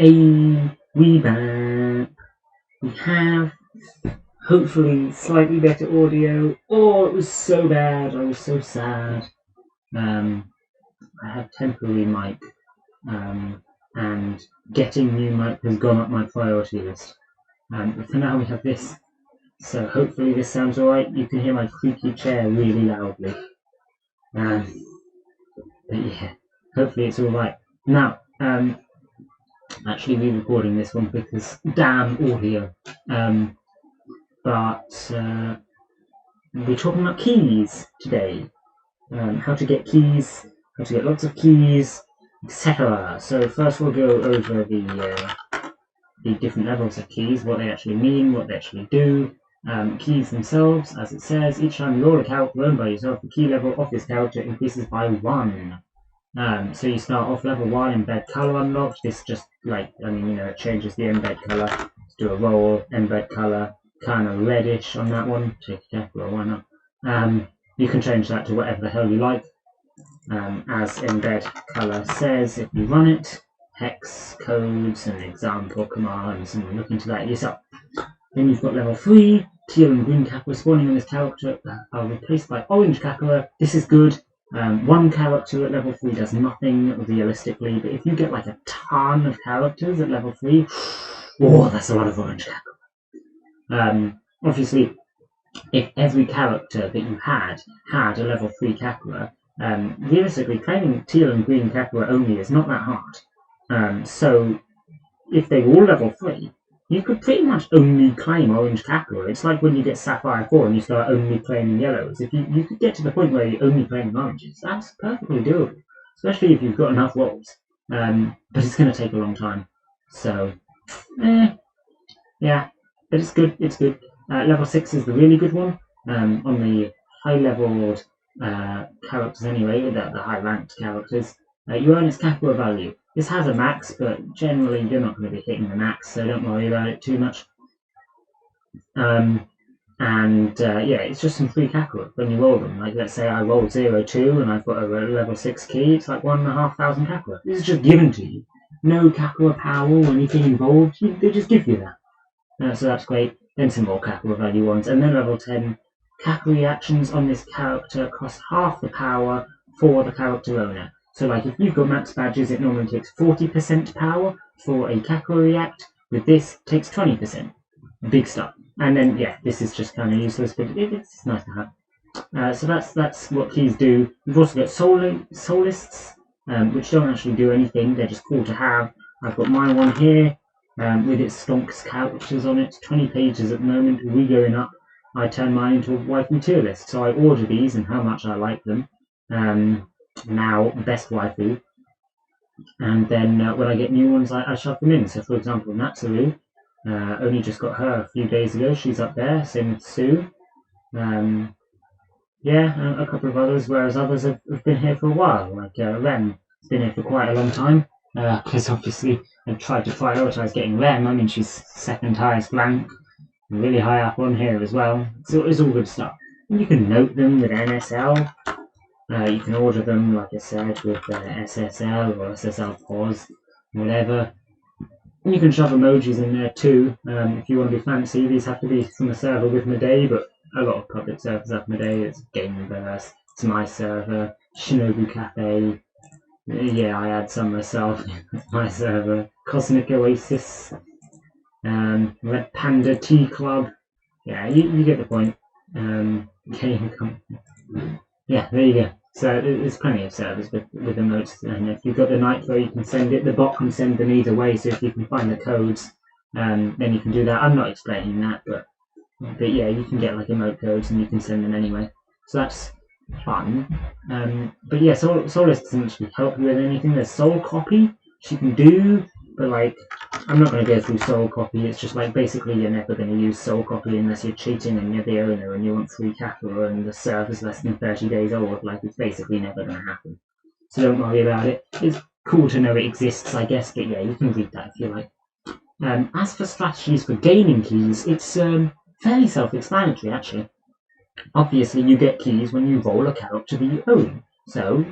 We back. We have hopefully slightly better audio. Oh, it was so bad. I was so sad. I have temporary mic, and getting new mic has gone up my priority list. But for now, we have this. So hopefully this sounds alright. You can hear my creaky chair really loudly. But yeah, hopefully it's alright. Now, actually re-recording this one because damn audio. But we're talking about keys today. How to get keys, how to get lots of keys, etc. So first we'll go over the different levels of keys, what they actually mean, what they actually do. Keys themselves, as it says, each time you roll a character owned by yourself, the key level of this character increases by 1. So you start off level 1, embed color unlocked. This just it changes the embed color. Let's do a roll, embed color, kind of reddish on that one. Take a death roll, why not? You can change that to whatever the hell you like. As embed color says, if you run it, hex codes and example commands, and look into that yourself. Then you've got level 3, teal and green Kakura spawning on this character are replaced by orange Kakura. This is good. One character at level 3 does nothing realistically, but if you get like a ton of characters at level 3, oh, that's a lot of orange Kakura. Obviously, if every character that you had a level 3 Kakura, realistically, claiming teal and green Kakura only is not that hard. So, if they were all level 3, you could pretty much only claim orange Kakura. It's like when you get Sapphire 4 and you start only claiming yellows. If you could get to the point where you're only claiming oranges, that's perfectly doable, especially if you've got enough rolls. But it's going to take a long time. So, yeah, but it's good. It's good. Level 6 is the really good one. On the high-leveled characters anyway, the high-ranked characters, you earn its Kakura value. This has a max, but generally you're not going to be hitting the max, so don't worry about it too much. It's just some free Kakura when you roll them. Like, let's say I roll 0-2 and I've got a level 6 key, it's like 1,500 Kakura. This is just given to you. No Kakura power or anything involved, they just give you that. So that's great. Then some more Kakura value ones. And then level 10, Kakura reactions on this character cost half the power for the character owner. So like if you've got max badges, it normally takes 40% power for a Kakura react. With this, it takes 20%. Big stuff. And then, yeah, this is just kind of useless, but it's nice to have. So that's what keys do. We've also got soul lists, which don't actually do anything. They're just cool to have. I've got my one here. With its stonks characters on it, 20 pages at the moment, going up. I turn mine into a waifu tier list, so I order these and how much I like them. Now, best waifu. And then when I get new ones, I shove them in. So, for example, Natsuru, only just got her a few days ago. She's up there. Same with Sue. A couple of others, whereas others have been here for a while. Like Rem has been here for quite a long time. Because obviously I've tried to prioritize getting Rem. I mean, she's second highest rank, really high up on here as well. So it's all good stuff. And you can note them with NSL. You can order them, like I said, with SSL or SSL pause, whatever. And you can shove emojis in there too. If you want to be fancy, these have to be from a server with Mudae, but a lot of public servers have Mudae. It's Gameverse, it's my server, Shinobu Cafe. Yeah, I add some myself. My server, Cosmic Oasis, Red Panda Tea Club. Yeah, you get the point. Yeah, there you go. So there's plenty of servers with emotes, and if you've got the Nitro, you can send it. The bot can send them either way. So if you can find the codes, then you can do that. I'm not explaining that, but yeah, you can get like emote codes and you can send them anyway. So that's fun. But yeah, Soul List doesn't actually help you with anything. There's Soul Copy, which you can do, but like, I'm not going to go through Soul Copy. It's just like, basically you're never going to use Soul Copy unless you're cheating and you're the owner and you want free Kakura and the server's less than 30 days old. Like, it's basically never going to happen. So don't worry about it. It's cool to know it exists, I guess, but yeah, you can read that if you like. As for strategies for gaining keys, it's fairly self-explanatory, actually. Obviously, you get keys when you roll a character that you own. So,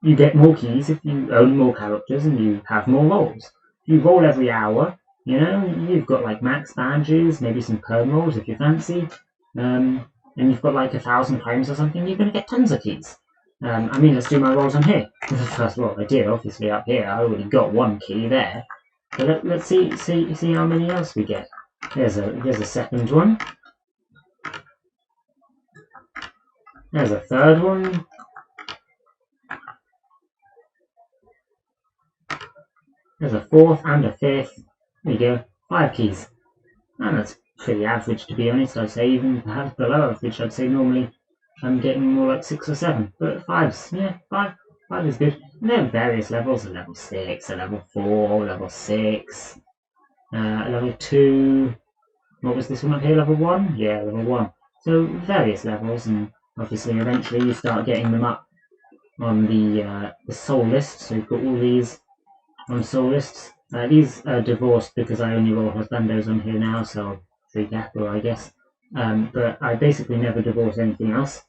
you get more keys if you own more characters and you have more rolls. you roll every hour, you know, you've got like max badges, maybe some perm rolls if you fancy, and you've got like 1,000 claims or something, you're going to get tons of keys. I mean, let's do my rolls on here. The first roll I did, obviously up here, I already got one key there. But let's see how many else we get. There's a second one. There's a third one. There's a fourth and a fifth. There you go, 5 keys. And that's pretty average, to be honest. I'd say even perhaps below average. I'd say normally I'm getting more like 6 or 7. But 5's, yeah, 5 is good. And there are various levels: a level 6, a level 4, level 6, level 2. What was this one up here? Level 1? Yeah, level 1. So various levels, and obviously eventually you start getting them up on the soul list. So you've got all these on soul lists. These are divorced because I only roll husbandos on here now, so free capital, I guess. But I basically never divorce anything else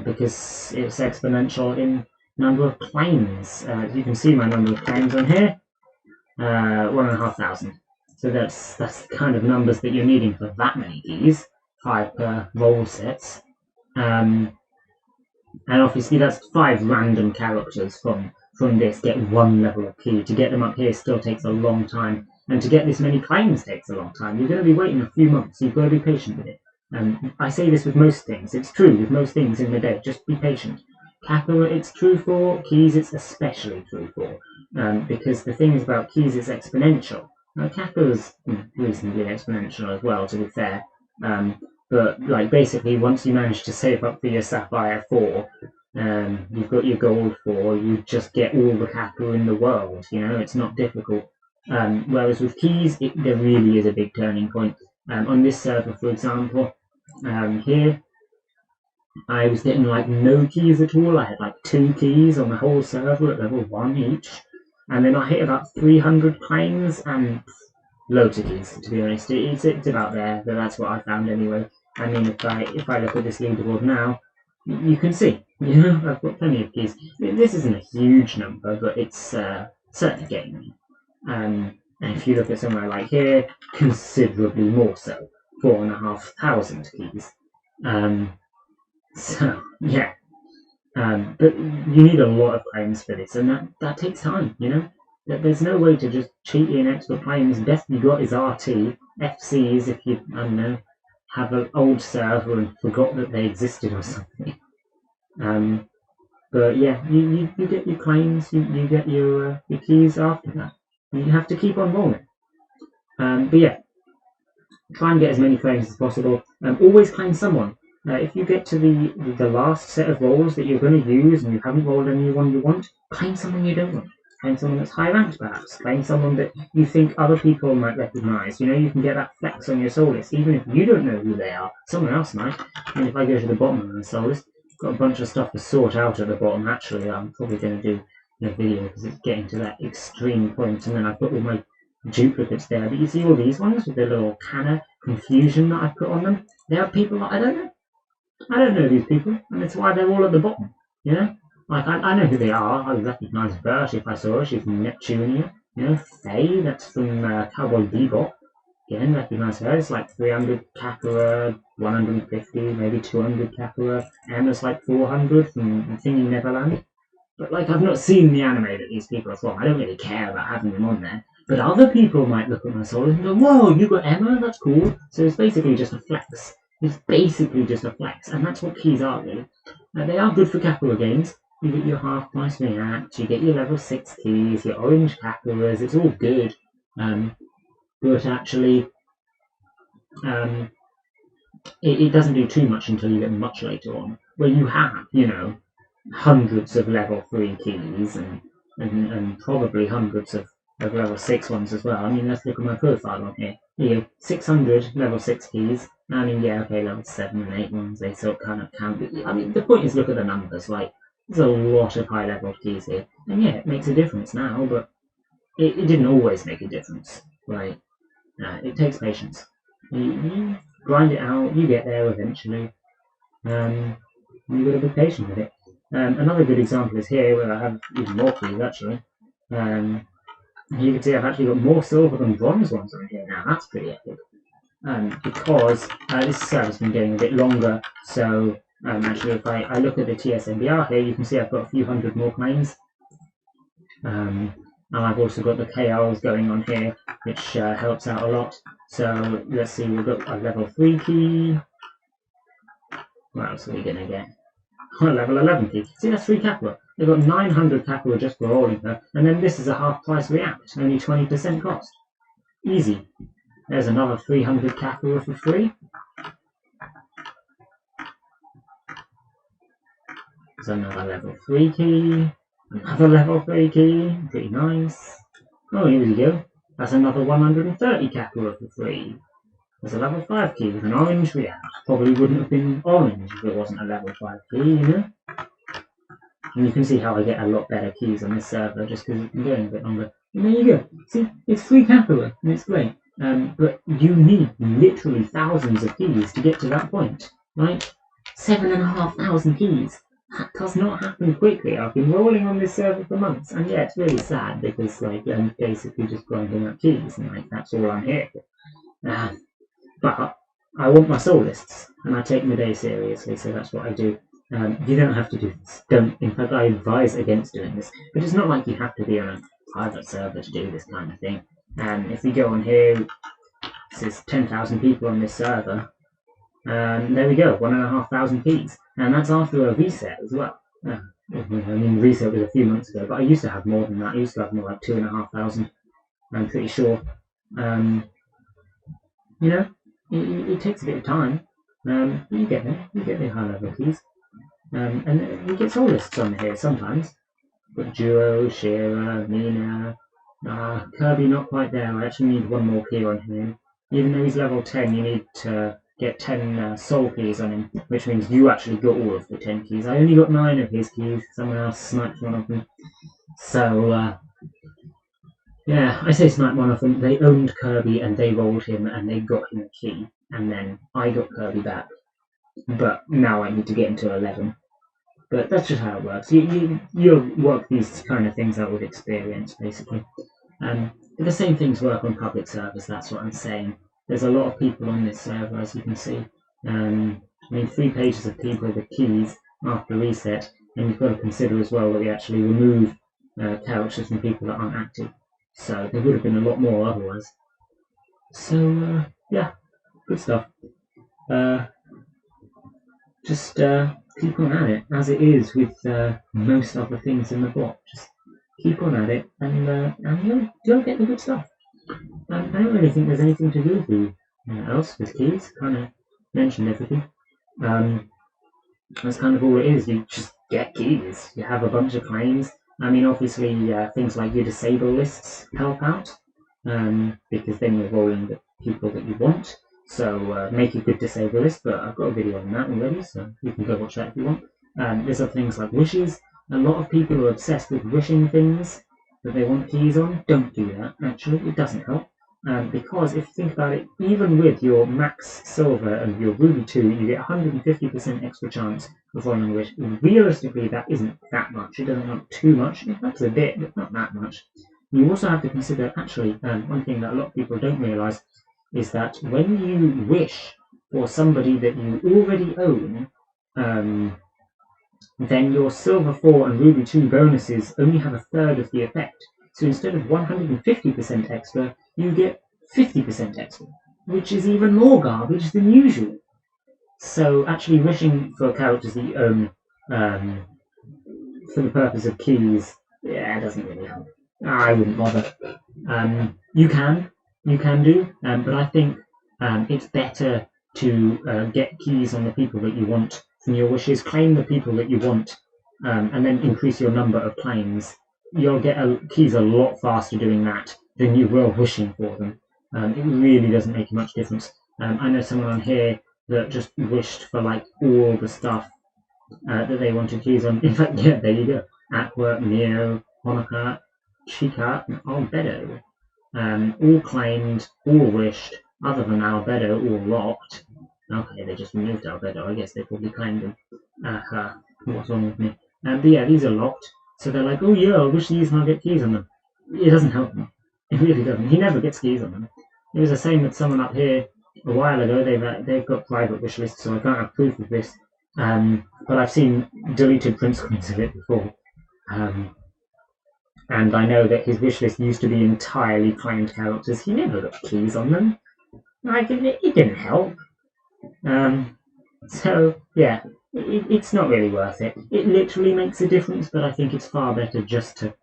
because it's exponential in number of claims. You can see my number of claims on here, 1,500. So that's the kind of numbers that you're needing for that many keys, 5 per roll sets. And obviously that's 5 random characters from this get 1 level of key. To get them up here still takes a long time, and to get this many claims takes a long time. You're going to be waiting a few months, you've got to be patient with it. I say this with most things, it's true with most things in the day, just be patient. Kappa it's true for, keys it's especially true for, because the thing is about keys it's exponential. Now Kappa is reasonably exponential as well, to be fair, but like basically once you manage to save up for your Sapphire 4, you've got your gold 4, you just get all the Kappa in the world, you know, it's not difficult. Whereas with keys, there really is a big turning point. On this server, for example, here, I was getting like no keys at all. I had like 2 keys on the whole server at level 1 each. And then I hit about 300 claims and loads of keys, to be honest. It's about there, but that's what I found anyway. I mean, if I look at this leaderboard now, you can see, you know, I've got plenty of keys. This isn't a huge number, but it's certainly getting me. And if you look at somewhere like here, considerably more so, 4,500 keys. So yeah, but you need a lot of claims for this, and that takes time. You know, there's no way to just cheat in extra claims. Best you got is RT, FCs if you I don't know have an old server and forgot that they existed or something. But yeah, you get your claims, you get your keys after that. You have to keep on rolling. But yeah, try and get as many claims as possible. Always claim someone. If you get to the last set of rolls that you're going to use and you haven't rolled anyone you want, claim someone you don't want. Claim someone that's high ranked, perhaps. Claim someone that you think other people might recognise. You know, you can get that flex on your soul list, even if you don't know who they are. Someone else might. And if I go to the bottom of the soul list, got a bunch of stuff to sort out at the bottom. Actually, I'm probably going to do a video because it's getting to that extreme point, and then I put all my duplicates there. But you see all these ones with the little canna confusion that I put on them? They are people that I don't know. I don't know these people, and it's why they're all at the bottom. You know, like I know who they are. I recognise Bert if I saw her. She's from Neptunia. You know, Faye, that's from Cowboy Bebop. Again, recognise her. It's like 300 Capra, 150, maybe 200 Capra. Emma's like 400 from Thingy Neverland. But like, I've not seen the anime that these people are from. I don't really care about having them on there. But other people might look at my soul and go, "Whoa, you got Emma? That's cool." So it's basically just a flex. It's basically just a flex, and that's what keys are, really. They are good for Capra games. You get your half-price react, you get your level 6 keys, your orange Capras, it's all good. But actually, it doesn't do too much until you get much later on, where you have, you know, hundreds of level 3 keys and probably hundreds of level 6 ones as well. I mean, let's look at my profile on here. Here, 600 level 6 keys. I mean, yeah, okay, level 7 and 8 ones, they sort of kind of count. But, I mean, the point is look at the numbers, like, there's a lot of high level keys here. And yeah, it makes a difference now, but it didn't always make a difference. Like, it takes patience. You grind it out, you get there eventually. You've got to be patient with it. Another good example is here, where I have even more keys, actually. You can see I've actually got more silver than bronze ones on here now. That's pretty epic. Because this server has been going a bit longer, so actually if I look at the TSMBR here, you can see I've got a few hundred more claims. And I've also got the KLs going on here, which helps out a lot. So let's see, we've got a level 3 key. What else are we going to get? A level 11 key. See, that's 3 capital. They've got 900 capital just for rolling her, and then this is a half price react, only 20% cost. Easy. There's another 300 capital for free. There's another level 3 key. Another level 3 key. Pretty nice. Oh, here we go. That's another 130 capital for free. There's a level 5 key with an orange react. Probably wouldn't have been orange if it wasn't a level 5 key, you know? And you can see how I get a lot better keys on this server just because it's been going a bit longer. And there you go. See, it's free capital and it's great. But you need literally thousands of keys to get to that point, right? 7,500 keys. That does not happen quickly. I've been rolling on this server for months, and yeah, it's really sad because like I'm basically just grinding up keys, and like that's all I'm here for. But I want my soul lists, and I take Mudae seriously, so that's what I do. You don't have to do this. Don't. In fact, I advise against doing this. But it's not like you have to be on a private server to do this kind of thing. If we go on here, there's 10,000 people on this server. There we go, 1,500 keys. And that's after a reset as well. I mean, reset was a few months ago, but I used to have more than that. I used to have more like 2,500. I'm pretty sure. You know, it takes a bit of time. But you get there. You get the high level keys. And we get soul lists on here sometimes. But Duo, Shearer, Mina, Kirby not quite there. I actually need one more key on him. Even though he's level 10, you need to get 10 soul keys on him, which means you actually got all of the 10 keys. I only got 9 of his keys. Someone else sniped one of them. So, yeah, I say sniped one of them. They owned Kirby and they rolled him and they got him a key. And then I got Kirby back. But now I need to get into 11. But that's just how it works. You work these kind of things out with experience, basically. The same things work on public servers, that's what I'm saying. There's a lot of people on this server, as you can see. I mean, 3 pages of people with keys after reset, and you've got to consider as well that we actually remove characters from people that aren't active. So there would have been a lot more otherwise. So, yeah, good stuff. Just keep on at it, as it is with most other things in the bot. Just keep on at it, and you'll get the good stuff. I don't really think there's anything to go through else with keys. Kind of mentioned everything. That's kind of all it is. You just get keys. You have a bunch of claims. I mean, obviously, things like your disable lists help out, because then you're rolling the people that you want. So make a good disable list, but I've got a video on that already, so you can go watch that if you want. There's other things like wishes. A lot of people are obsessed with wishing things that they want keys on. Don't do that, actually. It doesn't help. Because if you think about it, even with your max silver and your ruby 2, you get 150% extra chance of rolling a wish. Realistically, that isn't that much. It doesn't help too much. It helps a bit, but not that much. You also have to consider, actually, one thing that a lot of people don't realise is that when you wish for somebody that you already own, then your silver 4 and ruby 2 bonuses only have a third of the effect. So instead of 150% extra, you get 50% extra, which is even more garbage than usual. So actually wishing for characters that you own for the purpose of keys, yeah, it doesn't really help. I wouldn't bother. You can do, but I think it's better to get keys on the people that you want from your wishes, claim the people that you want, and then increase your number of claims. You'll get keys a lot faster doing that than you will wishing for them. It really doesn't make much difference. I know someone on here that just wished for like all the stuff that they wanted keys on. In fact, yeah, there you go. Aqua, Neo, Honoka, Chica, and Albedo. All claimed, all wished, other than Albedo, all locked. Okay, they just removed Albedo. I guess they probably claimed him. What's wrong with me? But yeah, these are locked. So they're like, oh yeah, I wish these and I'll get keys on them. It doesn't help them. It really doesn't. He never gets keys on them. It was the same with someone up here a while ago. They've got private wish lists, so I can't have proof of this. But I've seen deleted print screens of it before. And I know that his wish list used to be entirely claimed characters. He never got keys on them. Like, it didn't help. So, yeah, it's not really worth it. It literally makes a difference, but I think it's far better just to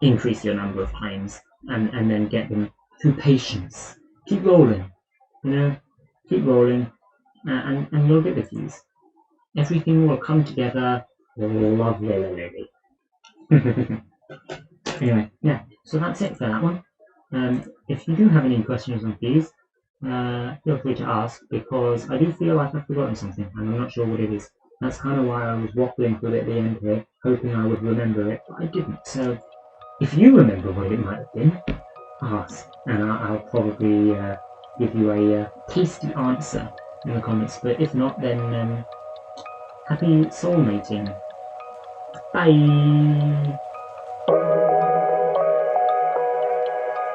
increase your number of claims and then get them through patience. Keep rolling, you know? Keep rolling, and you'll get the keys. Everything will come together lovely. Anyway, yeah, so that's it for that one. If you do have any questions on keys, feel free to ask, because I do feel like I've forgotten something and I'm not sure what it is. That's kind of why I was waffling through it at the end here, hoping I would remember it, but I didn't. So if you remember what it might have been, ask, and I'll probably give you a tasty answer in the comments. But if not, then happy soulmating. Bye!